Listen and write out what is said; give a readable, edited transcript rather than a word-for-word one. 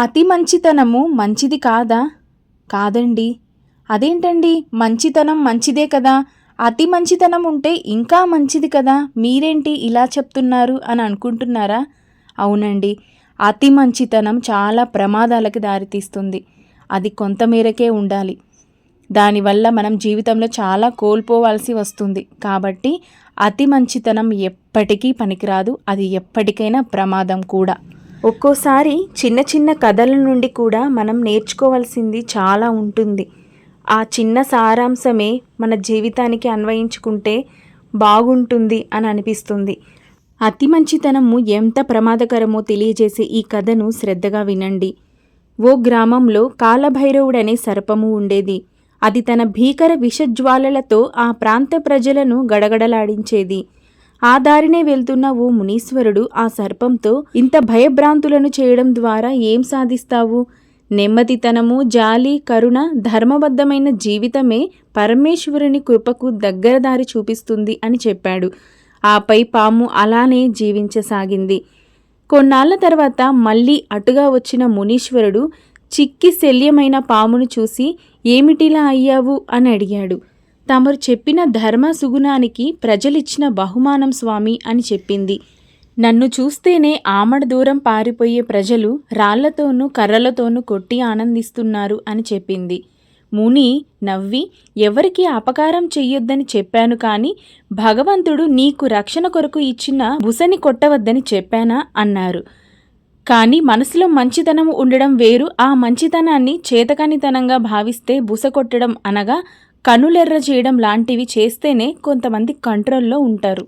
అతి మంచితనము మంచిది కాదా? కాదండి. అదేంటండి, మంచితనం మంచిదే కదా, అతి మంచితనం ఉంటే ఇంకా మంచిది కదా, మీరేంటి ఇలా చెప్తున్నారు అని అనుకుంటున్నారా? అవునండి, అతి మంచితనం చాలా ప్రమాదాలకు దారితీస్తుంది. అది కొంతమేరకే ఉండాలి. దానివల్ల మనం జీవితంలో చాలా కోల్పోవాల్సి వస్తుంది. కాబట్టి అతి మంచితనం ఎప్పటికీ పనికిరాదు, అది ఎప్పటికైనా ప్రమాదం కూడా. ఒక్కోసారి చిన్న చిన్న కథల నుండి కూడా మనం నేర్చుకోవాల్సింది చాలా ఉంటుంది. ఆ చిన్న సారాంశమే మన జీవితానికి అన్వయించుకుంటే బాగుంటుంది అని అనిపిస్తుంది. అతి మంచితనము ఎంత ప్రమాదకరమో తెలియజేసే ఈ కథను శ్రద్ధగా వినండి. ఓ గ్రామంలో కాలభైరవుడనే సర్పము ఉండేది. అది తన భీకర విషజ్వాలలతో ఆ ప్రాంత ప్రజలను గడగడలాడించేది. ఆ దారినే వెళ్తున్న ఓ మునీశ్వరుడు ఆ సర్పంతో, ఇంత భయభ్రాంతులను చేయడం ద్వారా ఏం సాధిస్తావు? నెమ్మదితనము, జాలి, కరుణ, ధర్మబద్ధమైన జీవితమే పరమేశ్వరుని కృపకు దగ్గర దారి చూపిస్తుంది అని చెప్పాడు. ఆపై పాము అలానే జీవించసాగింది. కొన్నాళ్ల తర్వాత మళ్ళీ అటుగా వచ్చిన మునీశ్వరుడు చిక్కి శల్యమైన పామును చూసి, ఏమిటిలా అయ్యావు అని అడిగాడు. తమరు చెప్పిన ధర్మ సుగుణానికి ప్రజలిచ్చిన బహుమానం స్వామి అని చెప్పింది. నన్ను చూస్తేనే ఆమడ దూరం పారిపోయే ప్రజలు రాళ్లతోనూ కర్రలతోనూ కొట్టి ఆనందిస్తున్నారు అని చెప్పింది. ముని నవ్వి, ఎవరికి అపకారం చెయ్యొద్దని చెప్పాను కానీ భగవంతుడు నీకు రక్షణ కొరకు ఇచ్చిన బుసని కొట్టవద్దని చెప్పానా అన్నారు. కానీ మనసులో మంచితనం ఉండడం వేరు, ఆ మంచితనాన్ని చేతకానితనంగా భావిస్తే బుస కొట్టడం అనగా కనులెర్ర చేయడం లాంటివి చేస్తేనే కొంతమంది కంట్రోల్లో ఉంటారు.